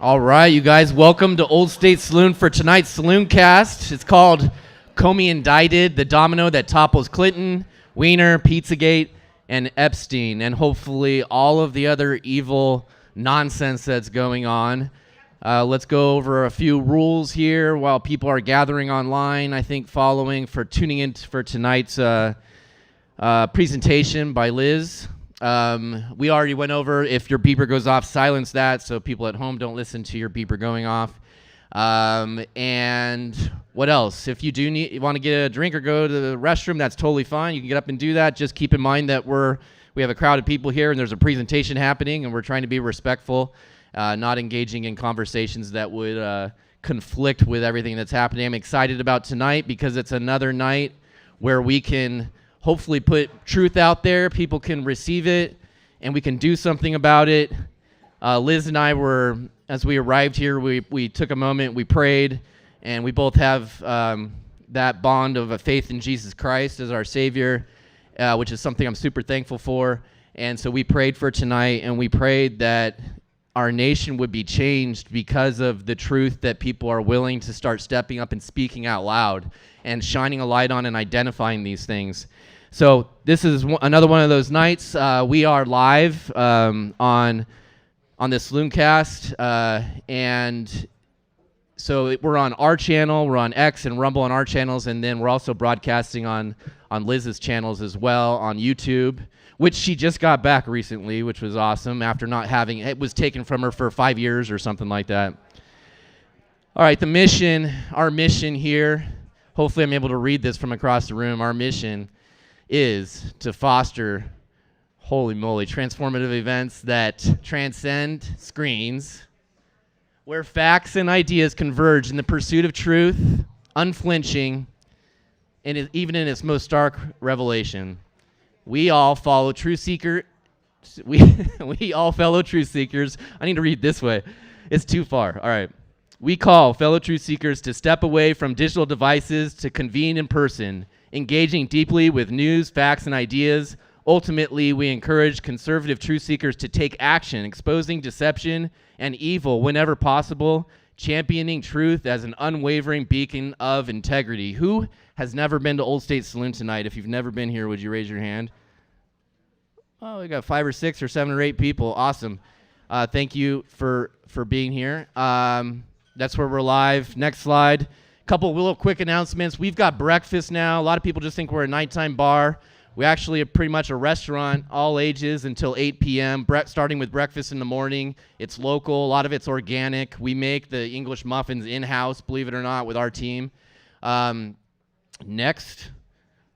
All right, you guys, welcome to Old State Saloon for tonight's Saloon Cast. It's called Comey Indicted, the Domino that topples Clinton, Weiner, Pizzagate, and Epstein, and hopefully all of the other evil nonsense that's going on. Let's go over a few rules here while people are gathering online, I think tuning in for tonight's presentation by Liz. We already went over, if your beeper goes off, silence that so people at home don't listen to your beeper going off. And what else? If you want to get a drink or go to the restroom, that's totally fine. You can get up and do that. Just keep in mind that we have a crowd of people here and there's a presentation happening and we're trying to be respectful, not engaging in conversations that would conflict with everything that's happening. I'm excited about tonight because it's another night where we can hopefully put truth out there, people can receive it, and we can do something about it. Liz and I as we arrived here, we took a moment, we prayed, and we both have that bond of a faith in Jesus Christ as our Savior, which is something I'm super thankful for. And so we prayed for tonight, and we prayed that our nation would be changed because of the truth that people are willing to start stepping up and speaking out loud and shining a light on and identifying these things. So this is another one of those nights. We are live on this Saloon-cast, and so we're on our channel, we're on X and Rumble on our channels, and then we're also broadcasting on Liz's channels as well on YouTube, which she just got back recently, which was awesome after not having it was taken from her for 5 years or something like that. All right, our mission here, hopefully I'm able to read this from across the room. Our mission is to foster, holy moly, transformative events that transcend screens, where facts and ideas converge in the pursuit of truth, unflinching, and even in its most stark revelation. We all follow truth seekers. We all fellow truth seekers. I need to read this way. It's too far. All right. We call fellow truth seekers to step away from digital devices to convene in person, engaging deeply with news, facts, and ideas. Ultimately, we encourage conservative truth seekers to take action, exposing deception and evil whenever possible, championing truth as an unwavering beacon of integrity. Who has never been to Old State Saloon tonight? If you've never been here, would you raise your hand? Oh, we got 5 or 6 or 7 or 8 people. Awesome. Thank you for being here. That's where we're live. Next slide. Couple little quick announcements. We've got breakfast now. A lot of people just think we're a nighttime bar. We actually are pretty much a restaurant, all ages until 8 p.m., starting with breakfast in the morning. It's local. A lot of it's organic. We make the English muffins in-house, believe it or not, with our team. Next,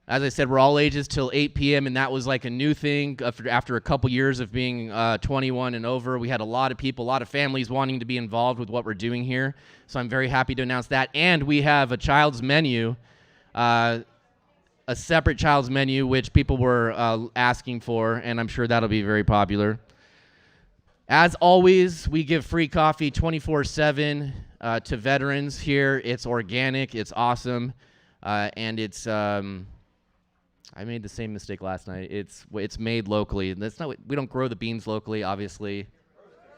as I said, we're all ages till 8 p.m., and that was like a new thing after a couple years of being 21 and over. We had a lot of people, a lot of families wanting to be involved with what we're doing here, so I'm very happy to announce that. And we have a child's menu, a separate child's menu, which people were asking for, and I'm sure that'll be very popular. As always, we give free coffee 24/7 to veterans here. It's organic, it's awesome, and it's... I made the same mistake last night. It's made locally. We don't grow the beans locally, obviously.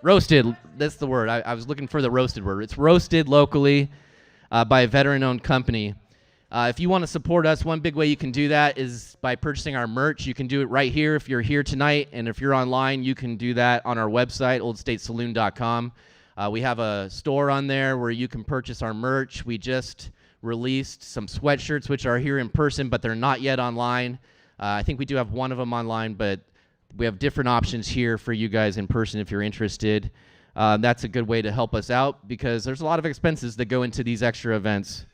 Roasted. That's the word. I was looking for the roasted word. It's roasted locally by a veteran-owned company. If you want to support us, one big way you can do that is by purchasing our merch. You can do it right here if you're here tonight, and if you're online, you can do that on our website, oldstatesaloon.com. We have a store on there where you can purchase our merch. We just released some sweatshirts, which are here in person, but they're not yet online. I think we do have one of them online, but we have different options here for you guys in person if you're interested. That's a good way to help us out because there's a lot of expenses that go into these extra events.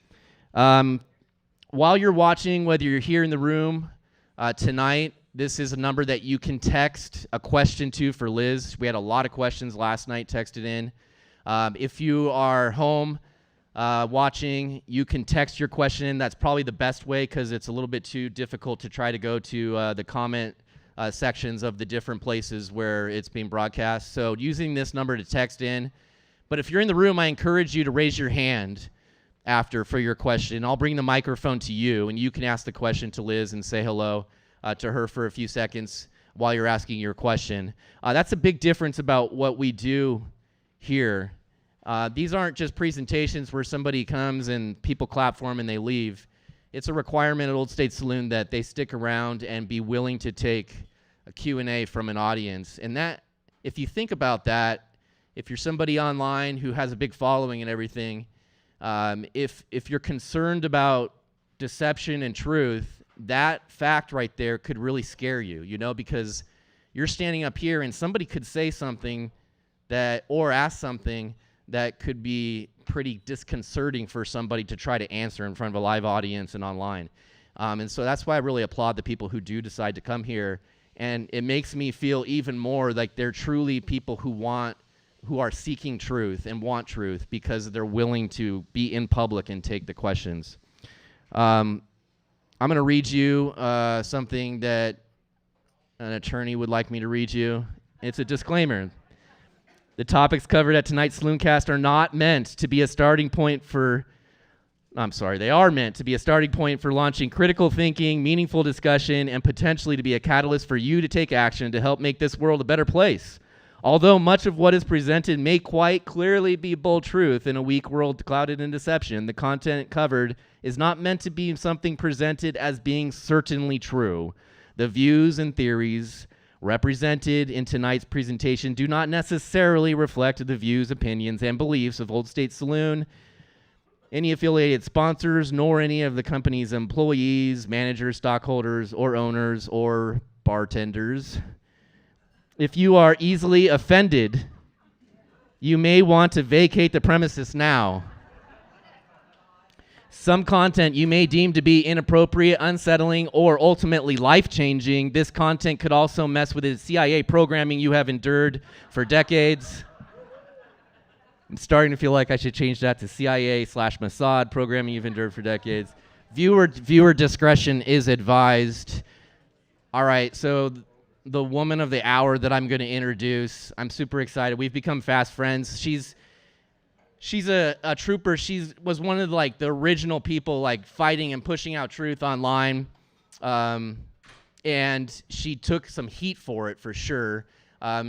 While you're watching, whether you're here in the room tonight, this is a number that you can text a question to for Liz. We had a lot of questions last night texted in. If you are home, watching, you can text your question in. That's probably the best way because it's a little bit too difficult to try to go to the comment sections of the different places where it's being broadcast. So using this number to text in. But if you're in the room, I encourage you to raise your hand for your question. I'll bring the microphone to you, and you can ask the question to Liz and say hello to her for a few seconds while you're asking your question. That's a big difference about what we do here These aren't just presentations where somebody comes and people clap for them and they leave. It's a requirement at Old State Saloon that they stick around and be willing to take a Q&A from an audience. And that, if you think about that, if you're somebody online who has a big following and everything, if you're concerned about deception and truth, that fact right there could really scare you, you know, because you're standing up here and somebody could say something that, or ask something that could be pretty disconcerting for somebody to try to answer in front of a live audience and online. And so that's why I really applaud the people who do decide to come here. And it makes me feel even more like they're truly people who are seeking truth and want truth because they're willing to be in public and take the questions. I'm going to read you something that an attorney would like me to read you. It's a disclaimer. The topics covered at tonight's Salooncast are not meant to be a starting point for, they are meant to be a starting point for launching critical thinking, meaningful discussion, and potentially to be a catalyst for you to take action to help make this world a better place. Although much of what is presented may quite clearly be bold truth in a weak world clouded in deception, the content covered is not meant to be something presented as being certainly true. The views and theories represented in tonight's presentation do not necessarily reflect the views, opinions, and beliefs of Old State Saloon, any affiliated sponsors, nor any of the company's employees, managers, stockholders, or owners, or bartenders. If you are easily offended, you may want to vacate the premises now. Some content you may deem to be inappropriate, unsettling, or ultimately life-changing. This content could also mess with the CIA programming you have endured for decades. I'm starting to feel like I should change that to CIA/Mossad programming you've endured for decades. Viewer discretion is advised. All right, so the woman of the hour that I'm going to introduce, I'm super excited. We've become fast friends. She's a trooper. She was one of the original people fighting and pushing out truth online, and she took some heat for it for sure.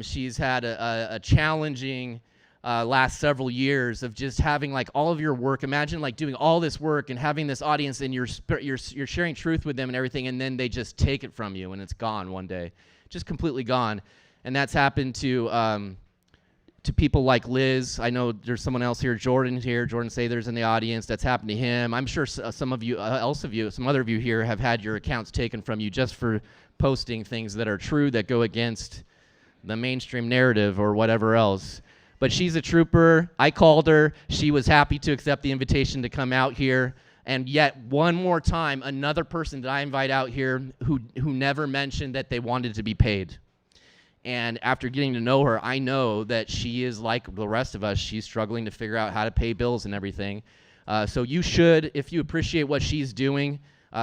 She's had a challenging last several years of just having all of your work. Imagine doing all this work and having this audience and you're sharing truth with them and everything, and then they just take it from you and it's gone one day, just completely gone. And that's happened to people like Liz. I know there's someone else here, Jordan Sather's in the audience. That's happened to him. I'm sure some other of you here have had your accounts taken from you just for posting things that are true that go against the mainstream narrative or whatever else. But she's a trooper. I called her. She was happy to accept the invitation to come out here. And yet, one more time, another person that I invite out here who never mentioned that they wanted to be paid. And after getting to know her, I know that she is like the rest of us. She's struggling to figure out how to pay bills and everything. So you should, if you appreciate what she's doing,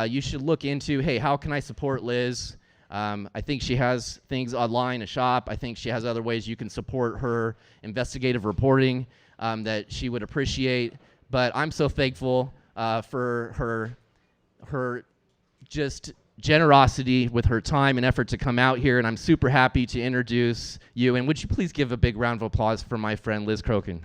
you should look into, hey, how can I support Liz? I think she has things online, a shop. I think she has other ways you can support her investigative reporting that she would appreciate. But I'm so thankful for her just generosity with her time and effort to come out here, and I'm super happy to introduce you. And would you please give a big round of applause for my friend Liz Crokin.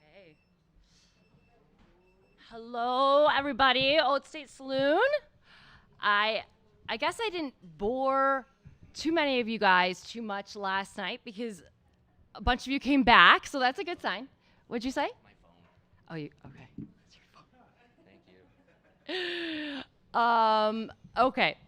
Okay. Hello, everybody. Old State Saloon. I guess I didn't bore too many of you guys too much last night because a bunch of you came back, so that's a good sign. What'd you say? My phone. Oh, okay. That's your phone. Thank you. Okay.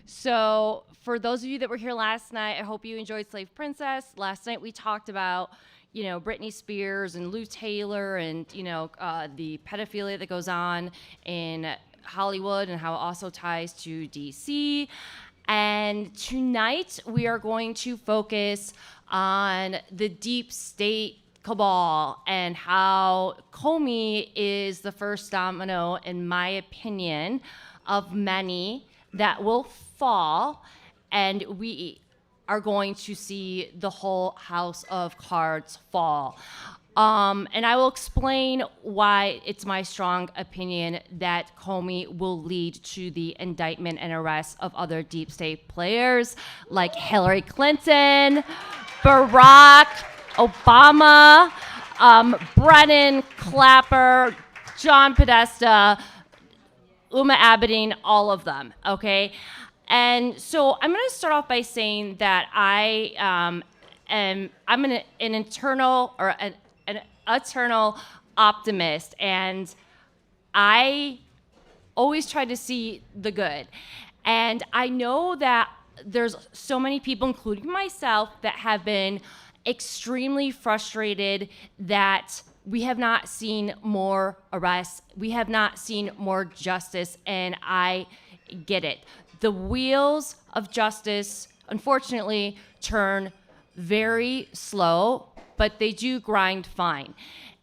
So for those of you that were here last night, I hope you enjoyed Slave Princess. Last night we talked about, Britney Spears and Lou Taylor and, the pedophilia that goes on in Hollywood and how it also ties to DC. And tonight we are going to focus on the deep state cabal and how Comey is the first domino, in my opinion, of many that will fall, and we are going to see the whole house of cards fall. And I will explain why it's my strong opinion that Comey will lead to the indictment and arrest of other deep state players like Hillary Clinton, Barack Obama, Brennan Clapper, John Podesta, Uma Abedin, all of them, okay? And so I'm going to start off by saying that I'm an eternal optimist, and I always try to see the good. And I know that there's so many people, including myself, that have been extremely frustrated that we have not seen more arrests, we have not seen more justice, and I get it. The wheels of justice, unfortunately, turn very slow, but they do grind fine.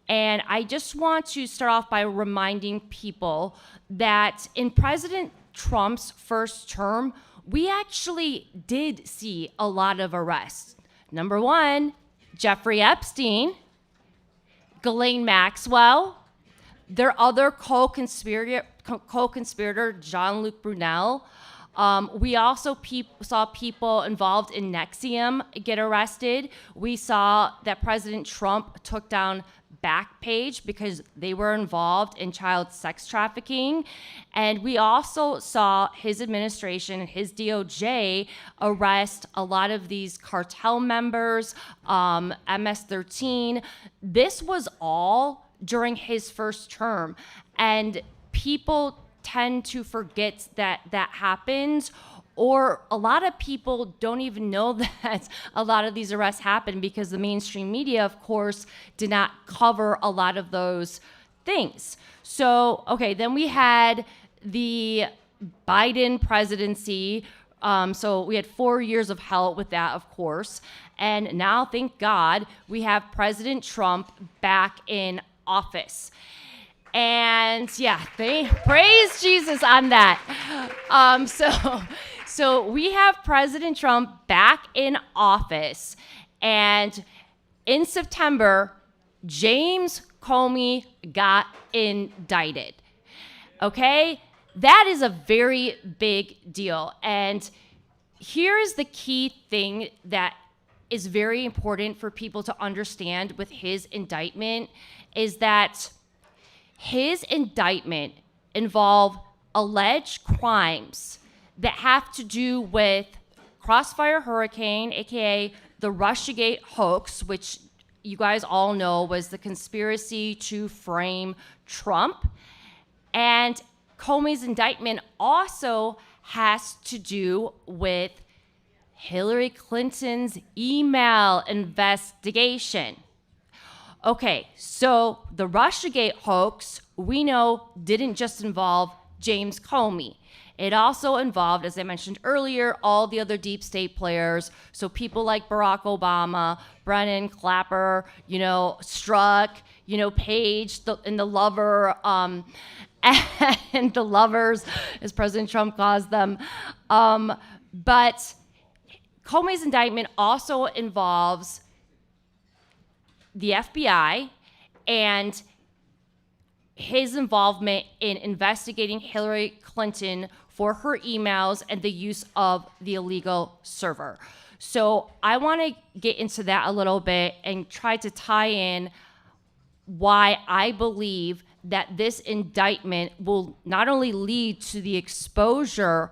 And I just want to start off by reminding people that in President Trump's first term, we actually did see a lot of arrests. Number one, Jeffrey Epstein, Ghislaine Maxwell, their other co-conspirator, Jean-Luc Brunel. We also saw people involved in Nexium get arrested. We saw that President Trump took down Backpage because they were involved in child sex trafficking. And we also saw his administration, his DOJ, arrest a lot of these cartel members, MS-13. This was all during his first term. And people tend to forget that that happened, or a lot of people don't even know that a lot of these arrests happened because the mainstream media, of course, did not cover a lot of those things. So, okay, then we had the Biden presidency. So we had 4 years of hell with that, of course. And now, thank God, we have President Trump back in office. And yeah, praise Jesus on that. So we have President Trump back in office. And in September, James Comey got indicted. Okay? That is a very big deal. And here's the key thing that is very important for people to understand with his indictment is that his indictment involved alleged crimes that have to do with Crossfire Hurricane, aka the Russiagate hoax, which you guys all know was the conspiracy to frame Trump. And Comey's indictment also has to do with Hillary Clinton's email investigation. Okay, so the Russiagate hoax, we know, didn't just involve James Comey. It also involved, as I mentioned earlier, all the other deep state players. So people like Barack Obama, Brennan, Clapper, Strzok, Page, and the lover, and the lovers, as President Trump calls them. But Comey's indictment also involves the FBI and his involvement in investigating Hillary Clinton for her emails and the use of the illegal server. So I want to get into that a little bit and try to tie in why I believe that this indictment will not only lead to the exposure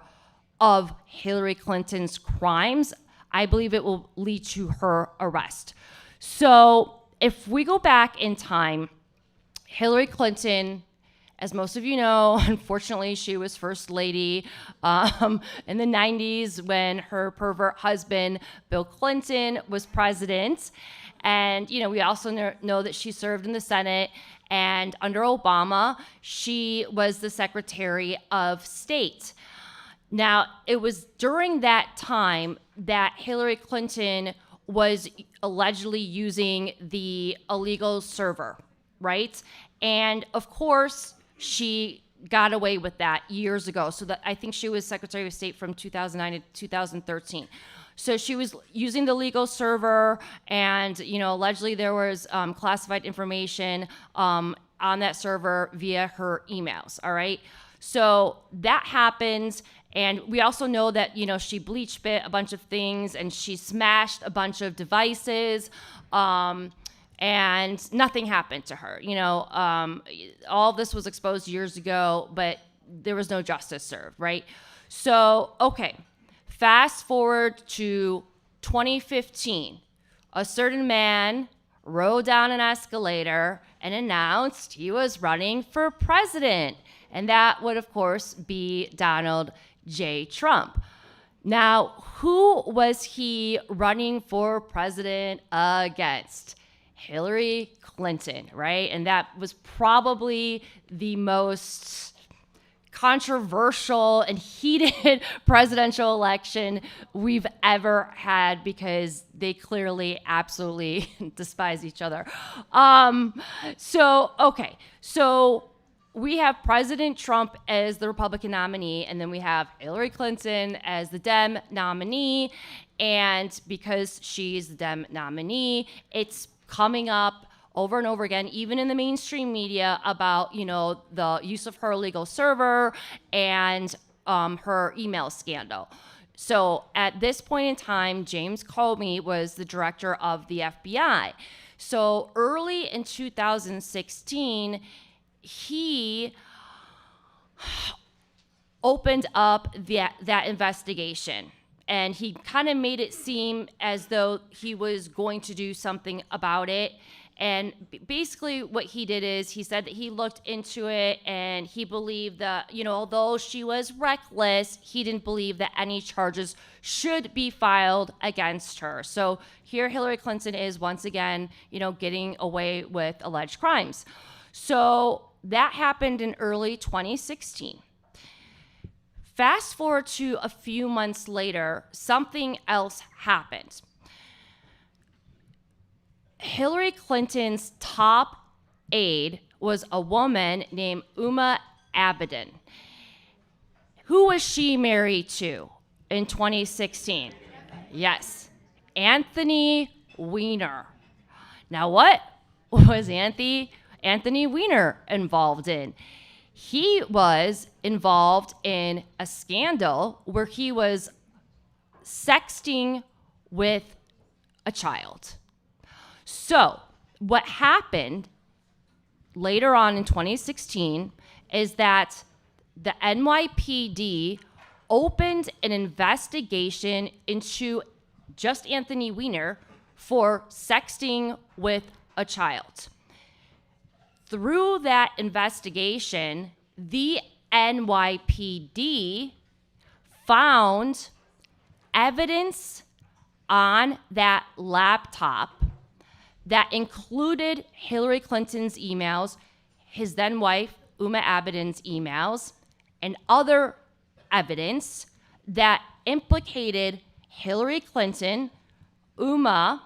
of Hillary Clinton's crimes, I believe it will lead to her arrest. So if we go back in time, Hillary Clinton, as most of you know, unfortunately, she was first lady in the 90s when her pervert husband, Bill Clinton, was president. And, we also know that she served in the Senate. And under Obama, she was the Secretary of State. Now, it was during that time that Hillary Clinton was allegedly using the illegal server, right? And of course, she got away with that years ago. So that I think she was Secretary of State from 2009 to 2013. So she was using the legal server, and allegedly there was classified information on that server via her emails. All right. So that happens. And we also know that, she bleach bit a bunch of things and she smashed a bunch of devices, and nothing happened to her. All of this was exposed years ago, but there was no justice served, right? So, okay, fast forward to 2015. A certain man rode down an escalator and announced he was running for president. And that would, of course, be Donald J. Trump. Now, who was he running for president against? Hillary Clinton, right? And that was probably the most controversial and heated presidential election we've ever had, because they clearly absolutely despise each other. So we have President Trump as the Republican nominee, and then we have Hillary Clinton as the Dem nominee. And because she's the Dem nominee, it's coming up over and over again, even in the mainstream media, about, the use of her legal server and her email scandal. So at this point in time, James Comey was the director of the FBI. So early in 2016, he opened up that investigation, and he kind of made it seem as though he was going to do something about it. And basically what he did is he said that he looked into it, and he believed that, although she was reckless, he didn't believe that any charges should be filed against her. So here Hillary Clinton is once again, getting away with alleged crimes. So that happened in early 2016. Fast forward to a few months later, something else happened. Hillary Clinton's top aide was a woman named Uma Abedin. Who was she married to in 2016? Yes, Anthony Weiner. Now, what was Anthony Weiner involved in? He was involved in a scandal where he was sexting with a child. So what happened later on in 2016 is that the NYPD opened an investigation into just Anthony Weiner for sexting with a child. Through that investigation, the NYPD found evidence on that laptop that included Hillary Clinton's emails, his then wife, Uma Abedin's emails, and other evidence that implicated Hillary Clinton, Uma,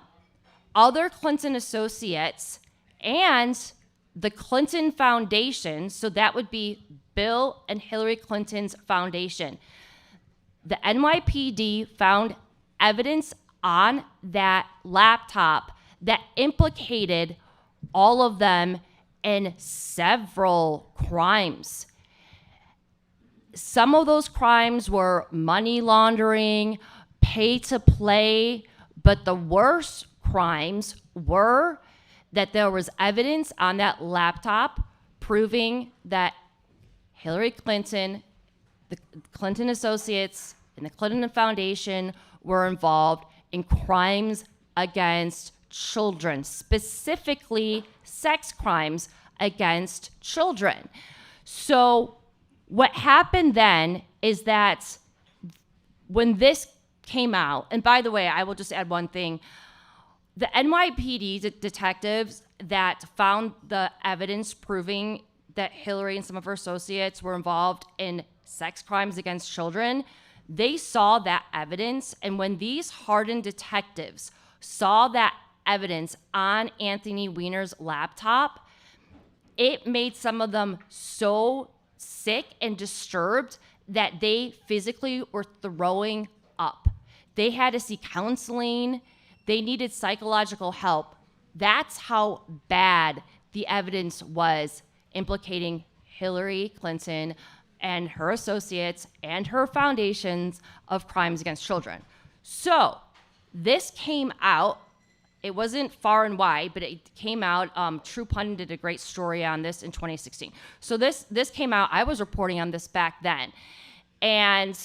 other Clinton associates, and the Clinton Foundation. So that would be Bill and Hillary Clinton's foundation. The NYPD found evidence on that laptop that implicated all of them in several crimes. Some of those crimes were money laundering, pay to play, but the worst crimes were that there was evidence on that laptop proving that Hillary Clinton, the Clinton associates, and the Clinton Foundation were involved in crimes against children, specifically sex crimes against children. So what happened then is that when this came out, and by the way, I will just add one thing. The NYPD detectives that found the evidence proving that Hillary and some of her associates were involved in sex crimes against children, they saw that evidence. And when these hardened detectives saw that evidence on Anthony Weiner's laptop, it made some of them so sick and disturbed that they physically were throwing up. They had to seek counseling. They needed psychological help. That's how bad the evidence was implicating Hillary Clinton and her associates and her foundations of crimes against children. So this came out. It wasn't far and wide, but it came out. True Pundit did a great story on this in 2016. So this came out. I was reporting on this back then. And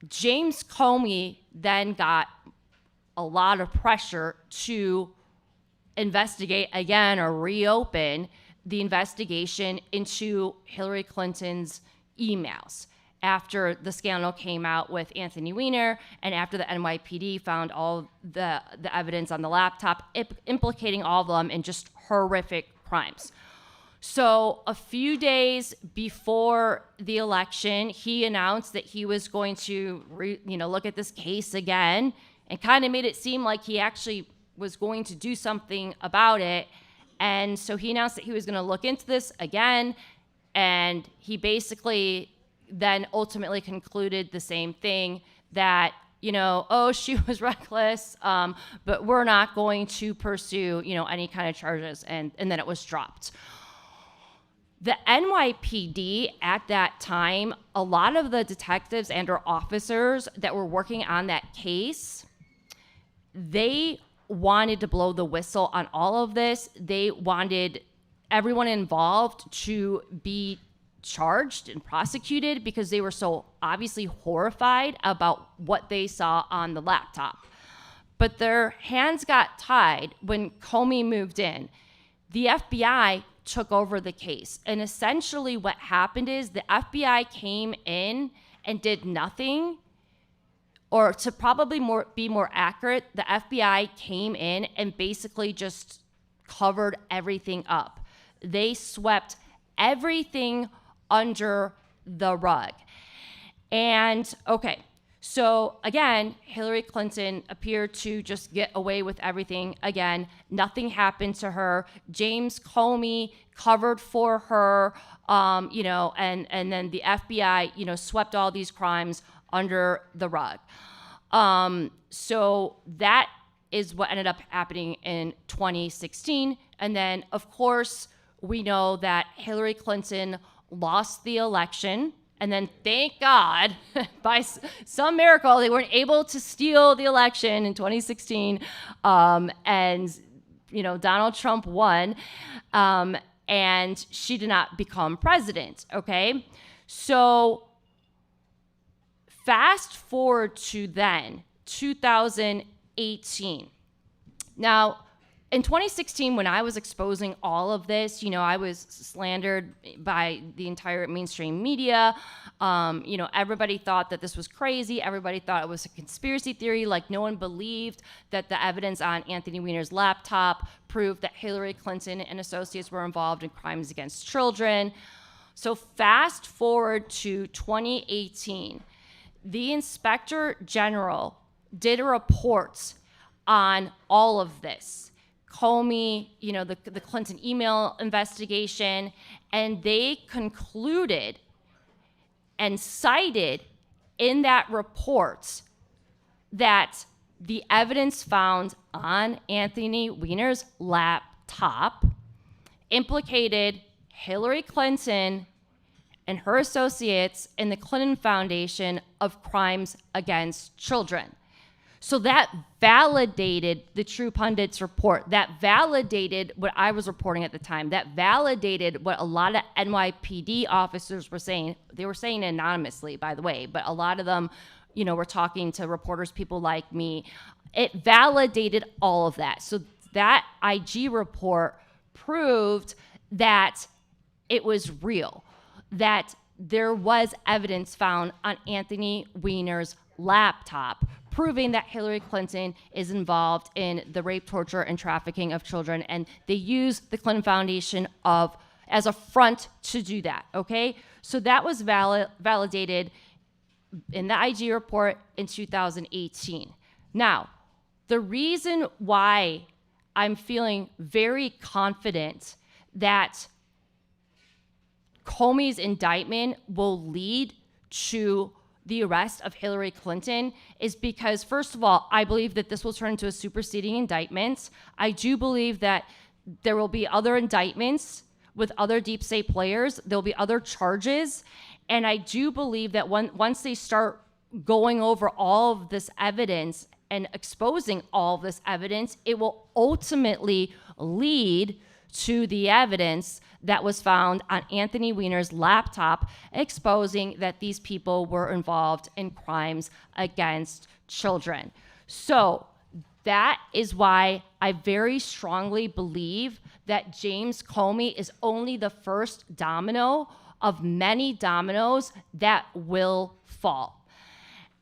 James Comey then got a lot of pressure to investigate again or reopen the investigation into Hillary Clinton's emails after the scandal came out with Anthony Weiner and after the NYPD found all the evidence on the laptop implicating all of them in just horrific crimes. So a few days before the election, he announced that he was going to look at this case again and kind of made it seem like he actually was going to do something about it. And so he announced that he was going to look into this again. And he basically then ultimately concluded the same thing, that, she was reckless, but we're not going to pursue, any kind of charges. And then it was dropped. The NYPD at that time, a lot of the detectives and or officers that were working on that case, they wanted to blow the whistle on all of this. They wanted everyone involved to be charged and prosecuted because they were so obviously horrified about what they saw on the laptop. But their hands got tied when Comey moved in. The FBI took over the case. And essentially what happened is the FBI came in and did nothing. Or to probably be more accurate, the FBI came in and basically just covered everything up. They swept everything under the rug. And okay, so again, Hillary Clinton appeared to just get away with everything. Again, nothing happened to her. James Comey covered for her, and then the FBI, swept all these crimes under the rug. So that is what ended up happening in 2016. And then, of course, we know that Hillary Clinton lost the election. And then, thank God, by some miracle, they weren't able to steal the election in 2016. And Donald Trump won. And she did not become president, okay? So fast forward to then, 2018. Now, in 2016, when I was exposing all of this, I was slandered by the entire mainstream media. Everybody thought that this was crazy. Everybody thought it was a conspiracy theory. Like, no one believed that the evidence on Anthony Weiner's laptop proved that Hillary Clinton and associates were involved in crimes against children. So fast forward to 2018. The Inspector General did a report on all of this. Comey, the Clinton email investigation, and they concluded and cited in that report that the evidence found on Anthony Weiner's laptop implicated Hillary Clinton and her associates in the Clinton Foundation of crimes against children. So that validated the True Pundit's report. That validated what I was reporting at the time. That validated what a lot of NYPD officers were saying. They were saying anonymously, by the way, but a lot of them, were talking to reporters, people like me. It validated all of that. So that IG report proved that it was real, that there was evidence found on Anthony Weiner's laptop proving that Hillary Clinton is involved in the rape, torture, and trafficking of children, and they use the Clinton Foundation as a front to do that, okay? So that was validated in the IG report in 2018. Now, the reason why I'm feeling very confident that Comey's indictment will lead to the arrest of Hillary Clinton is because, first of all, I believe that this will turn into a superseding indictment. I do believe that there will be other indictments with other deep state players. There'll be other charges. And I do believe that once they start going over all of this evidence and exposing all of this evidence, it will ultimately lead to the evidence that was found on Anthony Weiner's laptop, exposing that these people were involved in crimes against children. So that is why I very strongly believe that James Comey is only the first domino of many dominoes that will fall.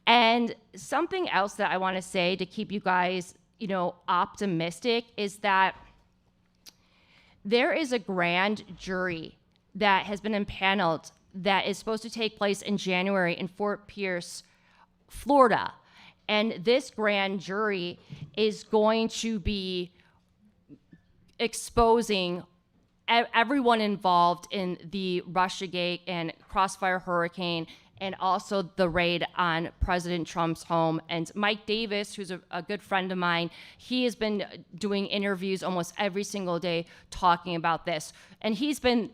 And something else that I want to say to keep you guys, optimistic is that there is a grand jury that has been impaneled that is supposed to take place in January in Fort Pierce, Florida. And this grand jury is going to be exposing everyone involved in the Russiagate and Crossfire Hurricane, and also the raid on President Trump's home. And Mike Davis, who's a good friend of mine, he has been doing interviews almost every single day talking about this. And he's been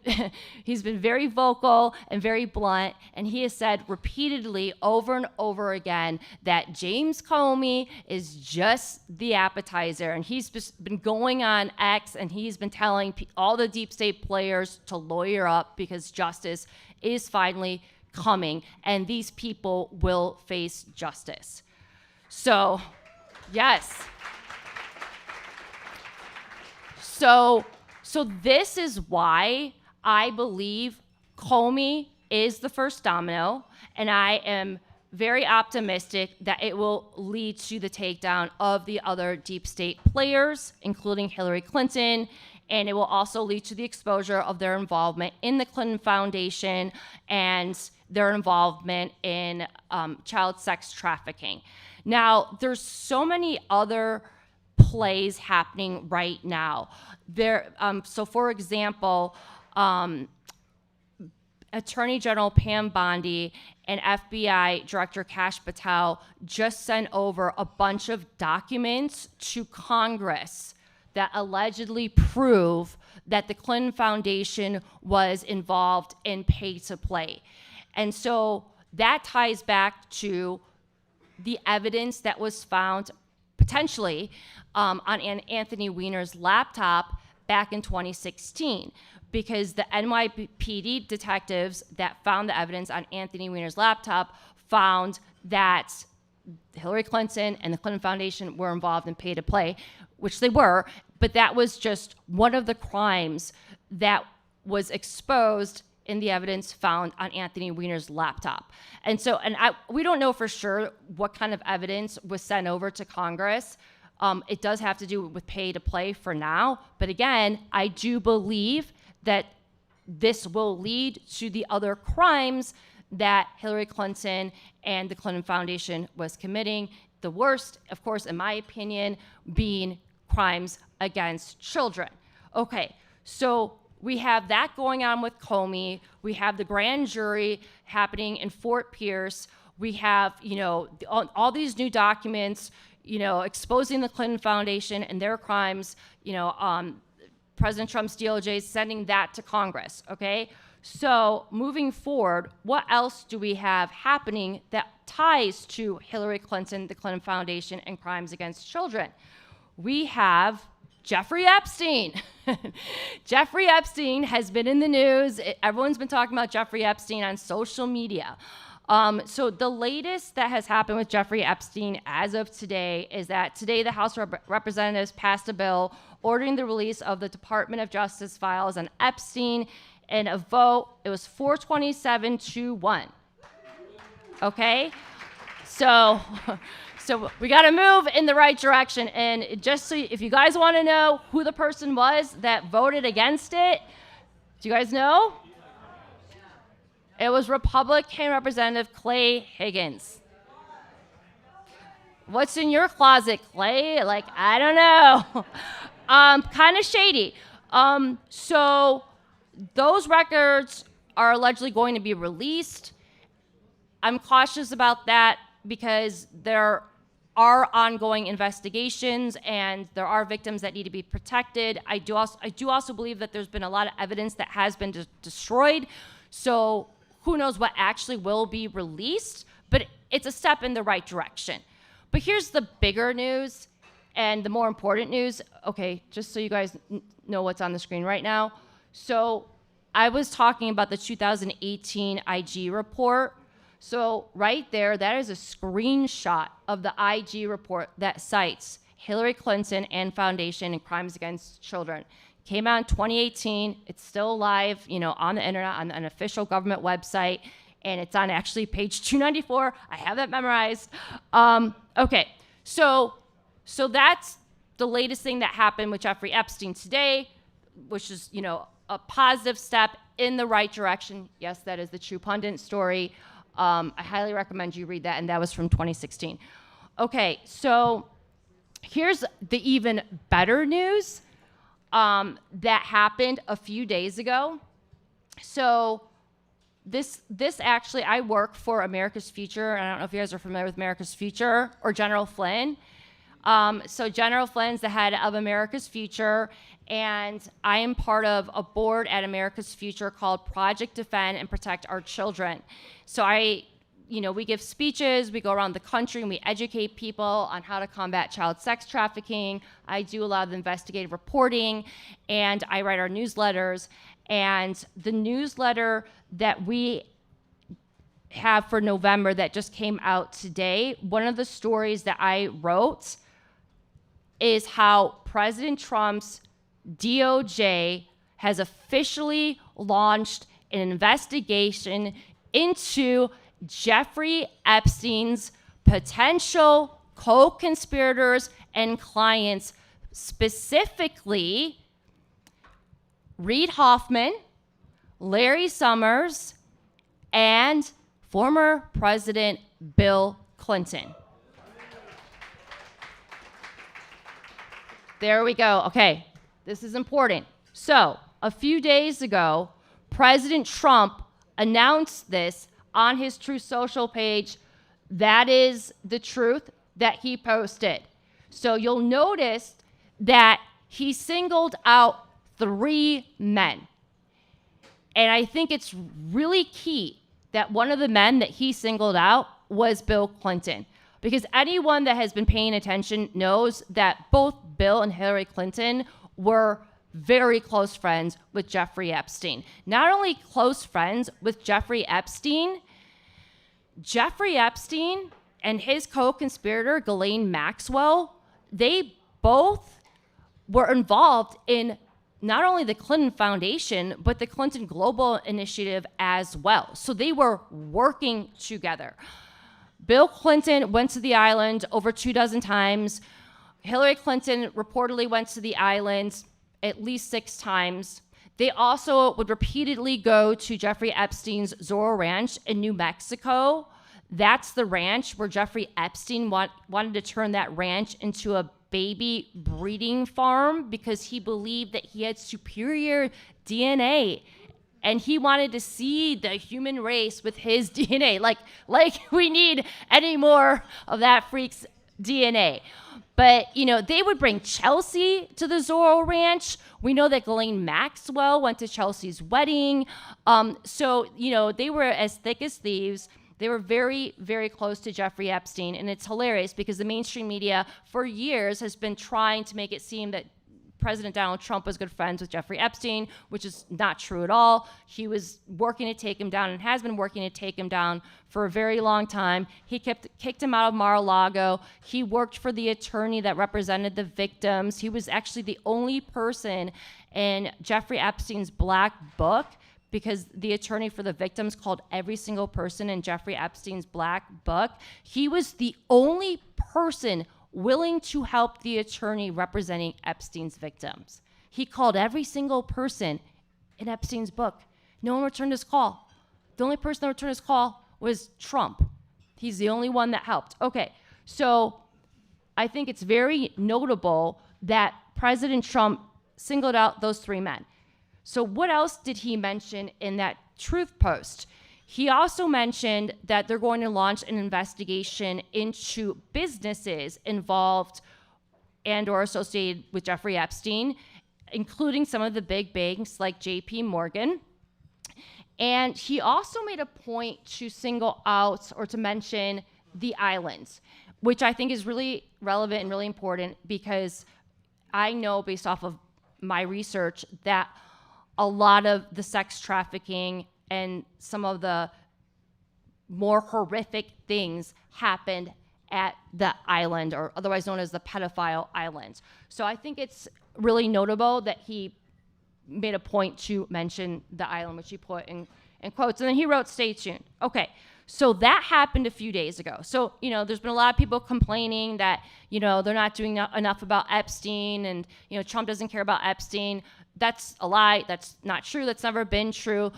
very vocal and very blunt, and he has said repeatedly over and over again that James Comey is just the appetizer. And he's just been going on X, and he's been telling all the deep state players to lawyer up because justice is finally coming, and these people will face justice. So, yes. So this is why I believe Comey is the first domino, and I am very optimistic that it will lead to the takedown of the other deep state players, including Hillary Clinton, and it will also lead to the exposure of their involvement in the Clinton Foundation and their involvement in child sex trafficking. Now, there's so many other plays happening right now. So for example, Attorney General Pam Bondi and FBI Director Kash Patel just sent over a bunch of documents to Congress that allegedly prove that the Clinton Foundation was involved in pay-to-play. And so that ties back to the evidence that was found potentially on Anthony Weiner's laptop back in 2016, because the NYPD detectives that found the evidence on Anthony Weiner's laptop found that Hillary Clinton and the Clinton Foundation were involved in pay-to-play, which they were, but that was just one of the crimes that was exposed in the evidence found on Anthony Weiner's laptop. And so, we don't know for sure what kind of evidence was sent over to Congress. It does have to do with pay to play for now. But again, I do believe that this will lead to the other crimes that Hillary Clinton and the Clinton Foundation was committing. The worst, of course, in my opinion, being crimes against children. Okay, so we have that going on with Comey. We have the grand jury happening in Fort Pierce. We have, all these new documents, exposing the Clinton Foundation and their crimes, President Trump's DOJ is sending that to Congress, okay? So moving forward, what else do we have happening that ties to Hillary Clinton, the Clinton Foundation, and crimes against children? We have Jeffrey Epstein. Jeffrey Epstein has been in the news. Everyone's been talking about Jeffrey Epstein on social media. So the latest that has happened with Jeffrey Epstein as of today is that today the House of Representatives passed a bill ordering the release of the Department of Justice files on Epstein. In a vote, it was 427-1. Okay? So we got to move in the right direction. And just so if you guys want to know who the person was that voted against it, do you guys know? It was Republican Representative Clay Higgins. What's in your closet, Clay? I don't know. Kind of shady. So those records are allegedly going to be released. I'm cautious about that because there are ongoing investigations and there are victims that need to be protected. I do also believe that there's been a lot of evidence that has been destroyed. So who knows what actually will be released, but it's a step in the right direction. But here's the bigger news and the more important news. Okay, just so you guys know what's on the screen right now. So I was talking about the 2018 IG report. So right there, that is a screenshot of the IG report that cites Hillary Clinton and Foundation and Crimes Against Children. Came out in 2018. It's still live, on the internet, on an official government website, and it's on actually page 294. I have that memorized. Okay, so that's the latest thing that happened with Jeffrey Epstein today, which is, a positive step in the right direction. Yes, that is the True Pundit story. I highly recommend you read that, and that was from 2016. Okay, so here's the even better news that happened a few days ago. So this actually, I work for America's Future. I don't know if you guys are familiar with America's Future or General Flynn. So General Flynn's the head of America's Future, and I am part of a board at America's Future called Project Defend and Protect Our Children. So we give speeches, we go around the country, and we educate people on how to combat child sex trafficking. I do a lot of the investigative reporting, and I write our newsletters. And the newsletter that we have for November that just came out today, one of the stories that I wrote is how President Trump's DOJ has officially launched an investigation into Jeffrey Epstein's potential co-conspirators and clients, specifically Reid Hoffman, Larry Summers, and former President Bill Clinton. There we go. Okay, this is important. So, a few days ago, President Trump announced this on his Truth Social page. That is the truth that he posted. So you'll notice that he singled out 3 men. And I think it's really key that one of the men that he singled out was Bill Clinton. Because anyone that has been paying attention knows that both Bill and Hillary Clinton were very close friends with Jeffrey Epstein. Not only close friends with Jeffrey Epstein and his co-conspirator, Ghislaine Maxwell, they both were involved in not only the Clinton Foundation, but the Clinton Global Initiative as well. So they were working together. Bill Clinton went to the island over 24 times. Hillary Clinton reportedly went to the island at least 6 times. They also would repeatedly go to Jeffrey Epstein's Zorro Ranch in New Mexico. That's the ranch where Jeffrey Epstein wanted to turn that ranch into a baby breeding farm because he believed that he had superior DNA. And he wanted to see the human race with his DNA. Like we need any more of that freak's DNA. But, they would bring Chelsea to the Zorro Ranch. We know that Ghislaine Maxwell went to Chelsea's wedding. So, they were as thick as thieves. They were very, very close to Jeffrey Epstein. And it's hilarious because the mainstream media for years has been trying to make it seem that President Donald Trump was good friends with Jeffrey Epstein, which is not true at all. He was working to take him down and has been working to take him down for a very long time. He kicked him out of Mar-a-Lago. He worked for the attorney that represented the victims. He was actually the only person in Jeffrey Epstein's black book, because the attorney for the victims called every single person in Jeffrey Epstein's black book. He was the only person willing to help the attorney representing Epstein's victims. He called every single person in Epstein's book. No one returned his call. The only person that returned his call was Trump. He's the only one that helped. Okay, so I think it's very notable that President Trump singled out those 3 men. So what else did he mention in that truth post? He also mentioned that they're going to launch an investigation into businesses involved and or associated with Jeffrey Epstein, including some of the big banks like JP Morgan. And he also made a point to single out or to mention the islands, which I think is really relevant and really important, because I know based off of my research that a lot of the sex trafficking and some of the more horrific things happened at the island, or otherwise known as the pedophile islands. So I think it's really notable that he made a point to mention the island, which he put in quotes. And then he wrote, "Stay tuned." Okay, so that happened a few days ago. So, there's been a lot of people complaining that, they're not doing enough about Epstein, and, Trump doesn't care about Epstein. That's a lie. That's not true. That's never been true.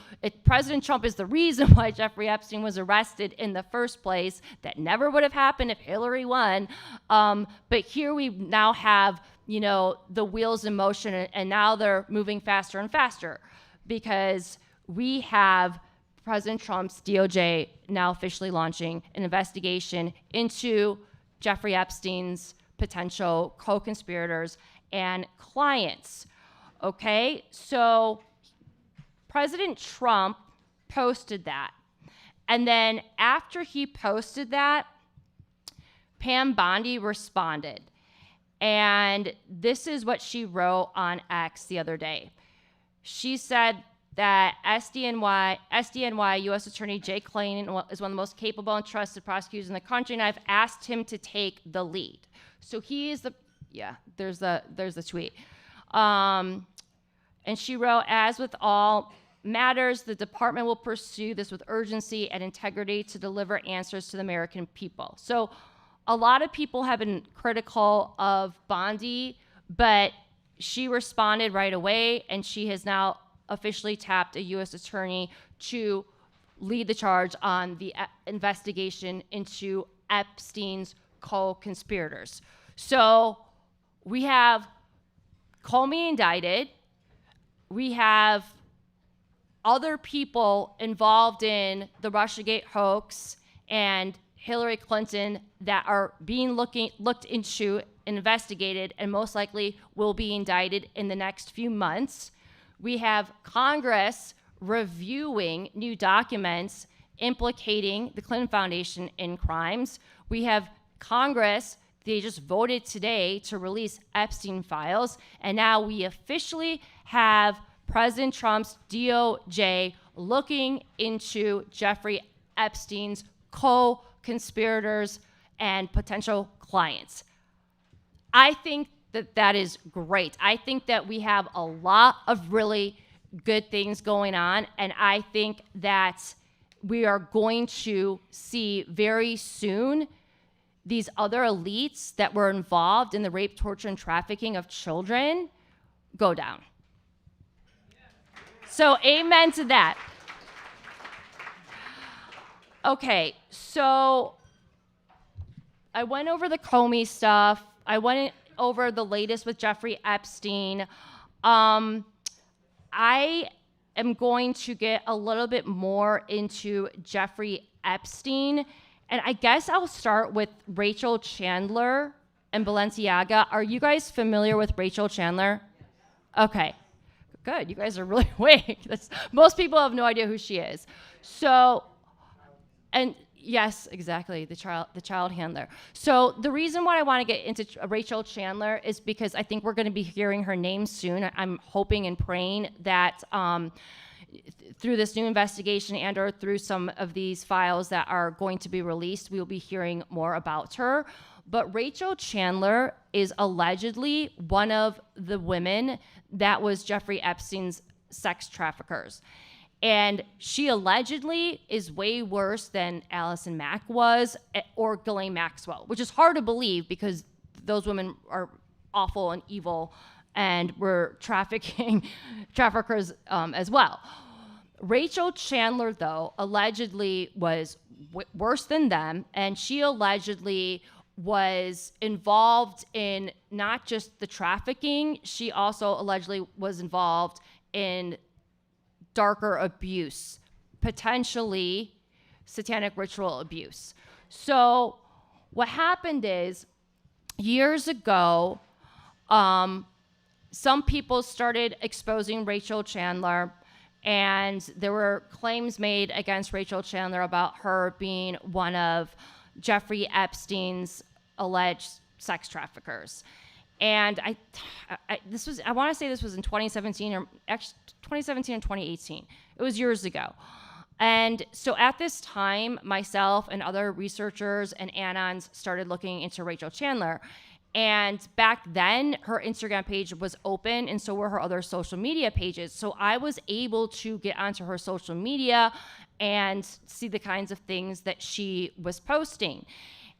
President Trump is the reason why Jeffrey Epstein was arrested in the first place. That never would have happened if Hillary won. But here we now have, the wheels in motion, and now they're moving faster and faster, because we have President Trump's DOJ now officially launching an investigation into Jeffrey Epstein's potential co-conspirators and clients. Okay, so President Trump posted that. And then after he posted that, Pam Bondi responded. And this is what she wrote on X the other day. She said that SDNY U.S. Attorney Jay Clayton is one of the most capable and trusted prosecutors in the country, and I've asked him to take the lead. So he is there's the tweet. And she wrote, "As with all matters, the department will pursue this with urgency and integrity to deliver answers to the American people." So a lot of people have been critical of Bondi, but she responded right away, and she has now officially tapped a U.S. attorney to lead the charge on the investigation into Epstein's co-conspirators. So we have Comey indicted. We have other people involved in the Russiagate hoax and Hillary Clinton that are being looked into, investigated, and most likely will be indicted in the next few months. We have Congress reviewing new documents implicating the Clinton Foundation in crimes. We have Congress, they just voted today to release Epstein files, and now we officially have President Trump's DOJ looking into Jeffrey Epstein's co-conspirators and potential clients. I think that is great. I think that we have a lot of really good things going on, and I think that we are going to see very soon these other elites that were involved in the rape, torture, and trafficking of children go down. So amen to that. Okay, so I went over the Comey stuff. I went over the latest with Jeffrey Epstein. I am going to get a little bit more into Jeffrey Epstein, and I guess I'll start with Rachel Chandler and Balenciaga. Are you guys familiar with Rachel Chandler? Okay, good. You guys are really awake. Most people have no idea who she is. So, and yes, exactly, the child handler. So the reason why I want to get into Rachel Chandler is because I think we're going to be hearing her name soon. I'm hoping and praying that through this new investigation and or through some of these files that are going to be released, we will be hearing more about her. But Rachel Chandler is allegedly one of the women that was Jeffrey Epstein's sex traffickers. And she allegedly is way worse than Allison Mack was, or Ghislaine Maxwell, which is hard to believe because those women are awful and evil and were traffickers as well. Rachel Chandler, though, allegedly was worse than them, and she allegedly was involved in not just the trafficking, she also allegedly was involved in darker abuse potentially satanic ritual abuse. So what happened is, years ago, some people started exposing Rachel Chandler, and there were claims made against Rachel Chandler about her being one of Jeffrey Epstein's alleged sex traffickers. And I want to say this was in 2017 or actually 2017 and 2018. It was years ago. And so at this time, myself and other researchers and anons started looking into Rachel Chandler. And back then, her Instagram page was open, and so were her other social media pages. So I was able to get onto her social media and see the kinds of things that she was posting.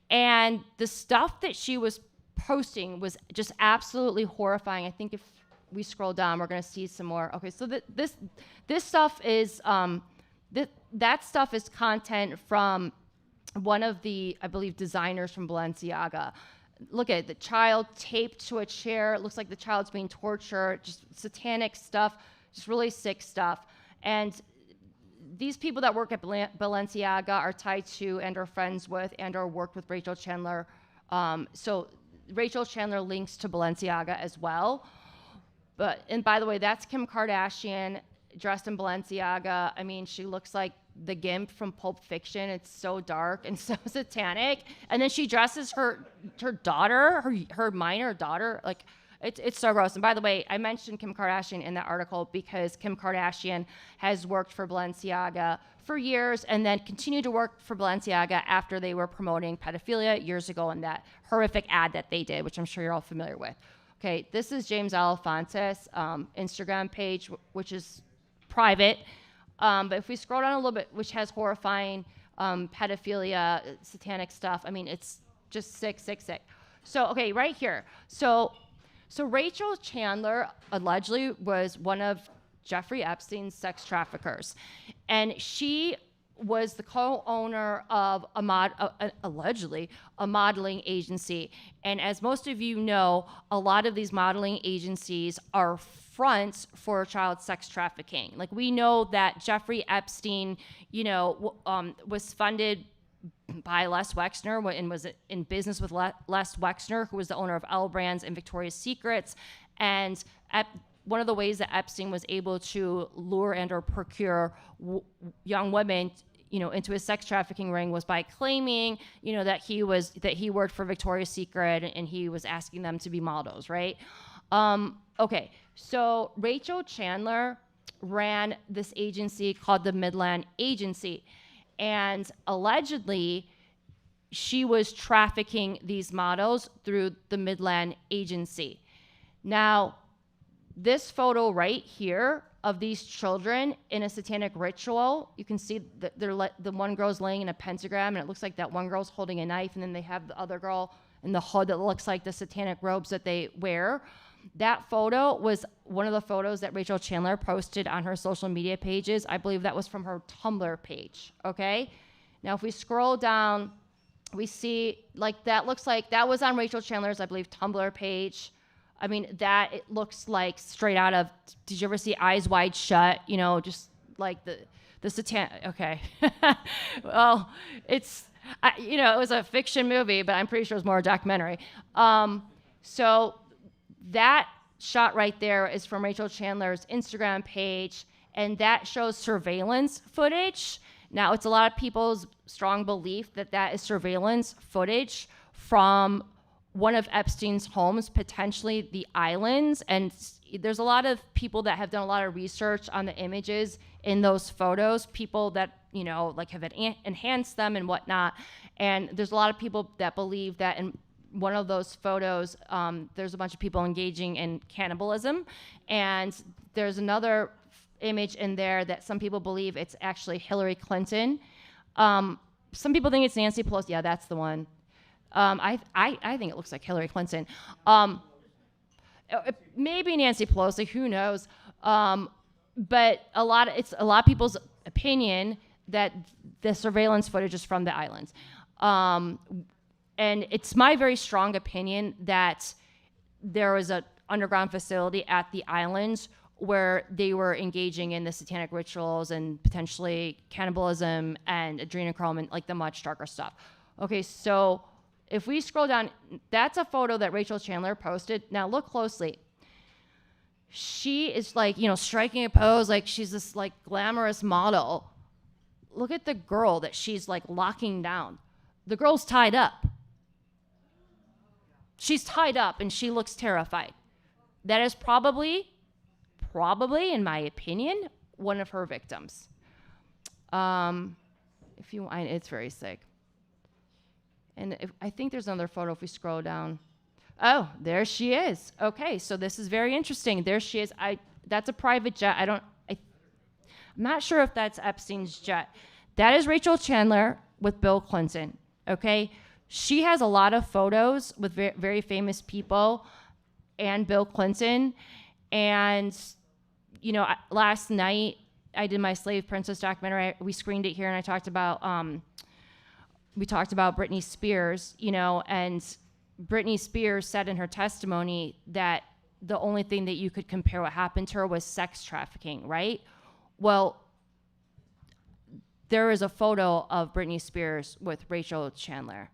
And the stuff that she was posting was just absolutely horrifying. I think if we scroll down, we're going to see some more. Okay, so this stuff is that stuff is content from one of the, I believe, designers from Balenciaga. Look at it, the child taped to a chair. It looks like the child's being tortured. Just satanic stuff, just really sick stuff. And these people that work at Balenciaga are tied to and are friends with and or worked with Rachel Chandler. So Rachel Chandler links to Balenciaga as well. And by the way, that's Kim Kardashian dressed in Balenciaga. I mean, she looks like the Gimp from Pulp Fiction. It's so dark and so satanic. And then she dresses her daughter, her minor daughter, like it's so gross. And by the way, I mentioned Kim Kardashian in that article because Kim Kardashian has worked for Balenciaga for years and then continued to work for Balenciaga after they were promoting pedophilia years ago in that horrific ad that they did, which I'm sure you're all familiar with. Okay, this is James Alefantis' Instagram page, which is private. But if we scroll down a little bit, which has horrifying pedophilia, satanic stuff, I mean, it's just sick. So, okay, right here. So Rachel Chandler allegedly was one of Jeffrey Epstein's sex traffickers. And she was the co-owner of allegedly a modeling agency. And as most of you know, a lot of these modeling agencies are fronts for child sex trafficking. Like, we know that Jeffrey Epstein, was funded by Les Wexner and was in business with Les Wexner, who was the owner of L Brands and Victoria's Secrets. And one of the ways that Epstein was able to lure and or procure young women, into his sex trafficking ring was by claiming, that he worked for Victoria's Secret and he was asking them to be models, right? Okay, so Rachel Chandler ran this agency called the Midland Agency, and allegedly she was trafficking these models through the Midland Agency. Now, this photo right here of these children in a satanic ritual, you can see that the one girl's laying in a pentagram, and it looks like that one girl's holding a knife, and then they have the other girl in the hood that looks like the satanic robes that they wear. That photo was one of the photos that Rachel Chandler posted on her social media pages. I believe that was from her Tumblr page, okay? Now, if we scroll down, we see, that looks like that was on Rachel Chandler's, I believe, Tumblr page. I mean, it looks like straight out of, did you ever see Eyes Wide Shut? Just like the satanic, okay. Well, it was a fiction movie, but I'm pretty sure it was more a documentary. So that shot right there is from Rachel Chandler's Instagram page, and that shows surveillance footage. Now, it's a lot of people's strong belief that is surveillance footage from one of Epstein's homes, potentially the islands. And there's a lot of people that have done a lot of research on the images in those photos, people that, have enhanced them and whatnot. And there's a lot of people that believe that in one of those photos, there's a bunch of people engaging in cannibalism. And there's another image in there that some people believe it's actually Hillary Clinton. Some people think it's Nancy Pelosi. Yeah, that's the one. I think it looks like Hillary Clinton. Maybe Nancy Pelosi, who knows? But it's a lot of people's opinion that the surveillance footage is from the islands. And it's my very strong opinion that there was an underground facility at the islands where they were engaging in the satanic rituals and potentially cannibalism and adrenochrome and like the much darker stuff. Okay, so if we scroll down, that's a photo that Rachel Chandler posted. Now look closely. She is like, striking a pose like she's this like glamorous model. Look at the girl that she's like locking down. The girl's tied up. She's tied up and she looks terrified. That is probably, in my opinion, one of her victims. It's very sick. And I think there's another photo if we scroll down. Oh, there she is. Okay, so this is very interesting. There she is. That's a private jet. I'm not sure if that's Epstein's jet. That is Rachel Chandler with Bill Clinton. Okay, she has a lot of photos with very famous people and Bill Clinton. And last night I did my Slave Princess documentary. We screened it here, and I talked about Britney Spears. And Britney Spears said in her testimony that the only thing that you could compare what happened to her was sex trafficking, right? Well, there is a photo of Britney Spears with Rachel Chandler.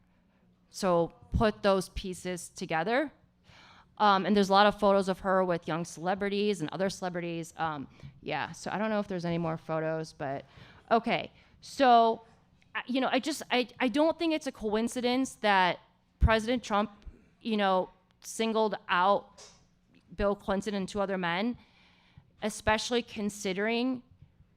So put those pieces together. And there's a lot of photos of her with young celebrities and other celebrities. So I don't know if there's any more photos, but okay. So, I don't think it's a coincidence that President Trump, singled out Bill Clinton and 2 other men, especially considering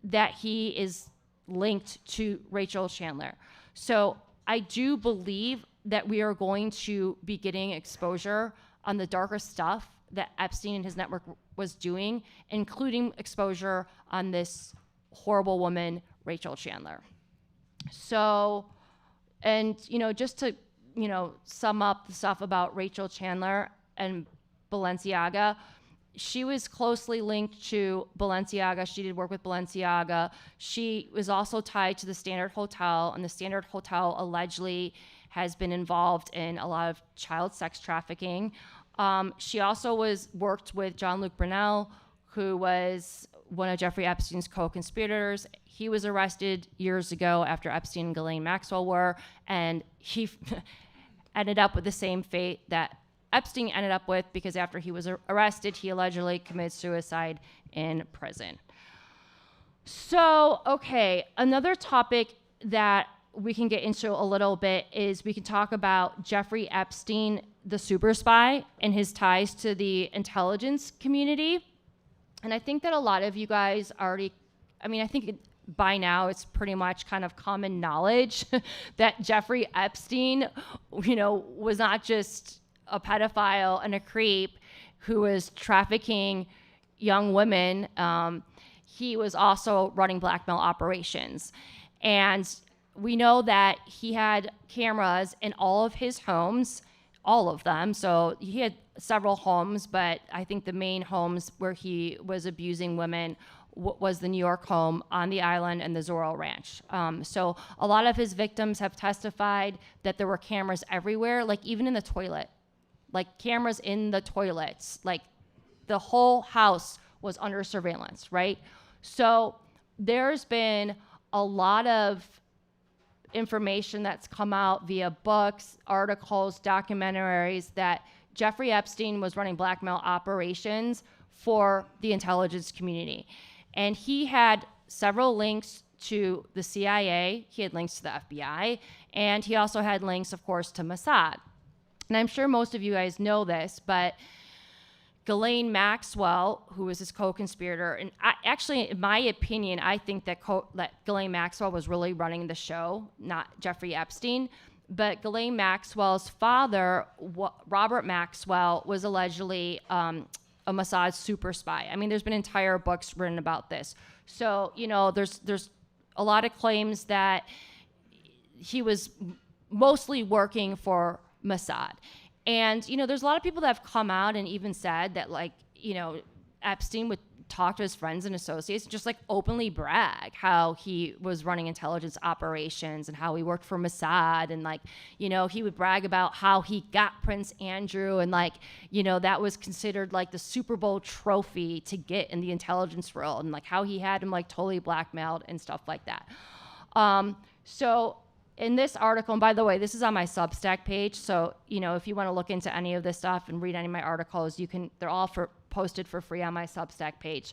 that he is linked to Rachel Chandler. So I do believe that we are going to be getting exposure on the darker stuff that Epstein and his network was doing, including exposure on this horrible woman, Rachel Chandler. So, and, just to, sum up the stuff about Rachel Chandler and Balenciaga, she was closely linked to Balenciaga. She did work with Balenciaga. She was also tied to the Standard Hotel, and the Standard Hotel allegedly has been involved in a lot of child sex trafficking. She also worked with Jean-Luc Brunel, who was one of Jeffrey Epstein's co-conspirators. He was arrested years ago after Epstein and Ghislaine Maxwell were, and he ended up with the same fate that Epstein ended up with, because after he was arrested, he allegedly committed suicide in prison. So, okay, another topic that we can get into a little bit is we can talk about Jeffrey Epstein, the super spy, and his ties to the intelligence community. And I think that a lot of you guys already, I think by now it's pretty much kind of common knowledge that Jeffrey Epstein, was not just a pedophile and a creep who was trafficking young women. He was also running blackmail operations. And we know that he had cameras in all of his homes, all of them. So he had several homes, but I think the main homes where he was abusing women was the New York home, on the island, and the Zorro Ranch. So a lot of his victims have testified that there were cameras everywhere, like even in the toilet, like cameras in the toilets, like the whole house was under surveillance, right? So there's been a lot of information that's come out via books, articles, documentaries that Jeffrey Epstein was running blackmail operations for the intelligence community. And he had several links to the CIA, he had links to the FBI, and he also had links, of course, to Mossad. And I'm sure most of you guys know this, but Ghislaine Maxwell, who was his co-conspirator, and actually, in my opinion, I think that Ghislaine Maxwell was really running the show, not Jeffrey Epstein. But Ghislaine Maxwell's father, Robert Maxwell, was allegedly a Mossad super spy. There's been entire books written about this. So, there's a lot of claims that he was mostly working for Mossad. And, there's a lot of people that have come out and even said that, Epstein would talk to his friends and associates, just like openly brag how he was running intelligence operations and how he worked for Mossad. And like, you know, he would brag about how he got Prince Andrew, and like, you know, that was considered like the Super Bowl trophy to get in the intelligence world, and like how he had him like totally blackmailed and stuff like that. So in this article, and by the way, this is on my Substack page, so, you know, if you want to look into any of this stuff and read any of my articles, you can, they're all posted for free on my Substack page.